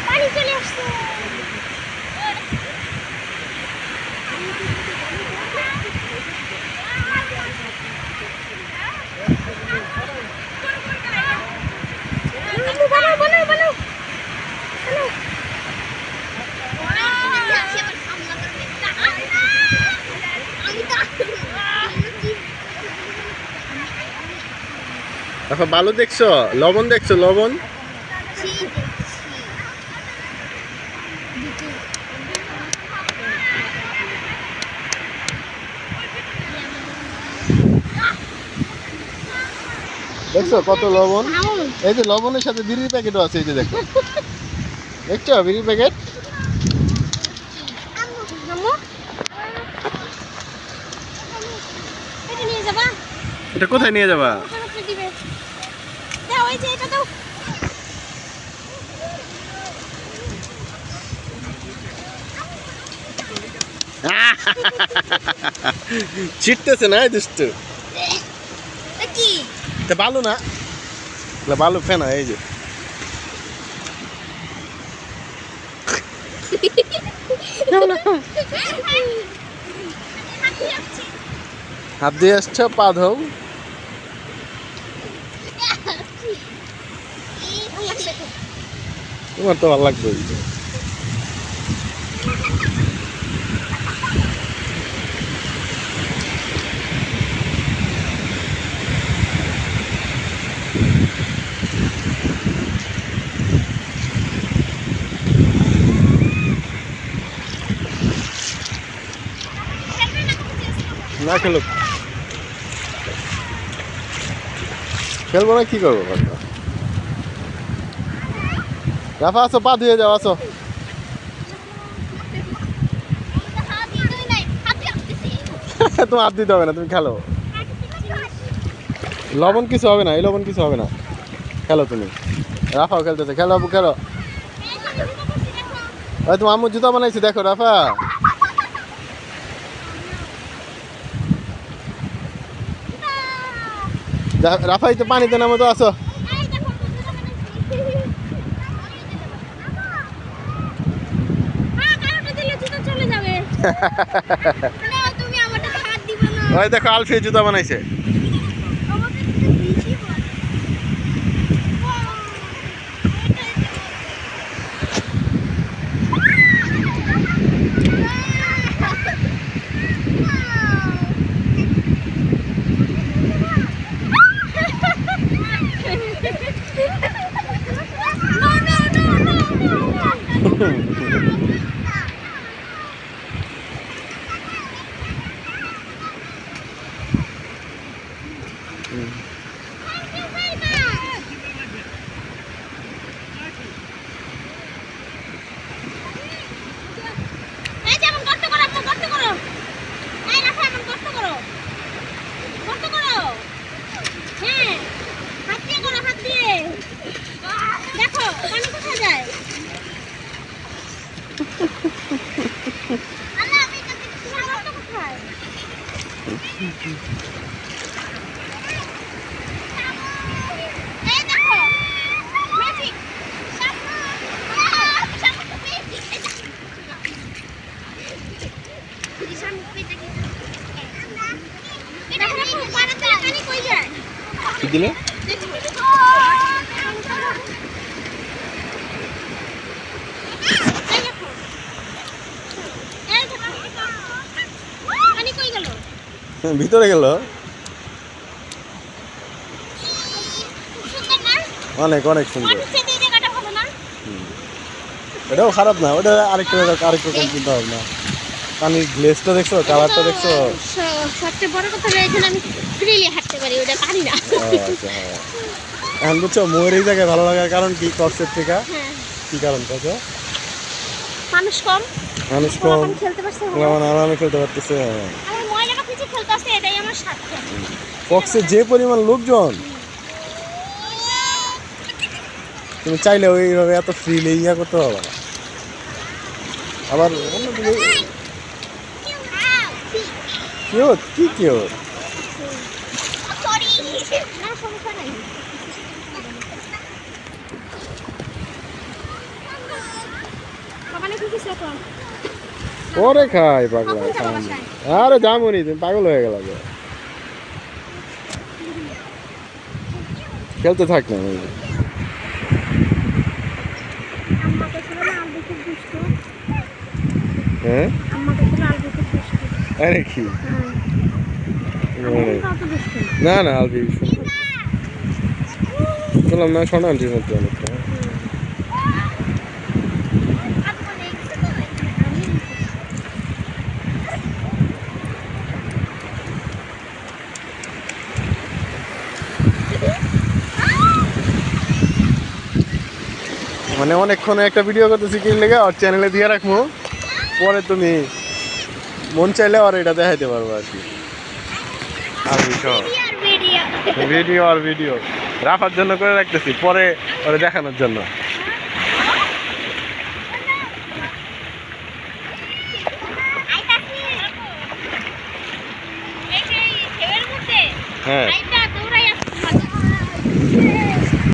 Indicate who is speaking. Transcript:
Speaker 1: পানি চলে আসছে।
Speaker 2: এখন বালু দেখছো, লবণ দেখছো, লবণ দেখছো কত লবণ। এই যে লবণের সাথে বিড়ির প্যাকেটও আছে, এই যে দেখো, দেখছো বিড়ির প্যাকেট। এটা কোথায় নিয়ে যাবা? ছিটতেছে না দুষ্টু, বালু না, বালু ফেনা। এই যে হাত দিয়ে আসছো, পা ধোও। তোমার তো ভালো লাগবে। না খেলো, খেলবো না, কি করবো? রাফা আসো, পা ধুয়ে যাও, আসো। তোমার হাত দিতে হবে না, তুমি খেলো। লবণ কিছু হবে না, এই লবণ কিছু হবে না, খেলো তুমি। রাফাও খেলতেছে, খেলো আবু, খেলো। ওই তোমার আম্মু জুতা বানাইছি, দেখো রাফা। রাফাই তো পানিতে নামো, তো আসো। ওই দেখো আলফি জুতা বানাইছে। কি দিলে? ভিতরে গেল, অনেক অনেক সুন্দর। এটাও খারাপ না, ওটা আরেকটু রকম চিন্তা হবে না। পানির গ্লেজটা দেখছো, কালারটা দেখছো।
Speaker 1: সবচেয়ে বড় কথা হলো এখানে আমি ফ্রিলি হাঁটতে পারি, ওটা পারি না।
Speaker 2: এখন বুঝছো মোর এই জায়গায় ভালো লাগার কারণ কি? কক্সের থেকে কি কারণ?
Speaker 1: মানুষ কম,
Speaker 2: মানুষ কম,
Speaker 1: খেলতে পারছে,
Speaker 2: আরামে খেলতে পারতেছে।
Speaker 1: আমি ময়লাটা কিছু খেলতে আসছে, এটাই আমার সাথে।
Speaker 2: কক্সে যে পরিমাণ লোকজন, তুমি চাইলে ওইভাবে এত ফ্রিলি ইয়া করতে পারবে না। আবার অন্যদিকে কিউট, কি কিউট। পরে খাই পাগলা খাওনি। আরে যামুনি তুমি পাগল হয়ে গেল যে। খেলতে থাক না হ্যাঁ আরে কি না না আলবি শুনবো বললাম না শোনা আন্টির মধ্যে অনেকটা মানে অনেকক্ষণ একটা ভিডিও করতেছি কি লেগে আর চ্যানেলে দিয়ে রাখবো পরে তুমি মন চাইলে আর এটা দেখাইতে পারবো আর কি আর ভিডিও আর ভিডিও রাখার জন্য করে রাখতেছি পরে ওরে দেখানোর জন্য হ্যাঁ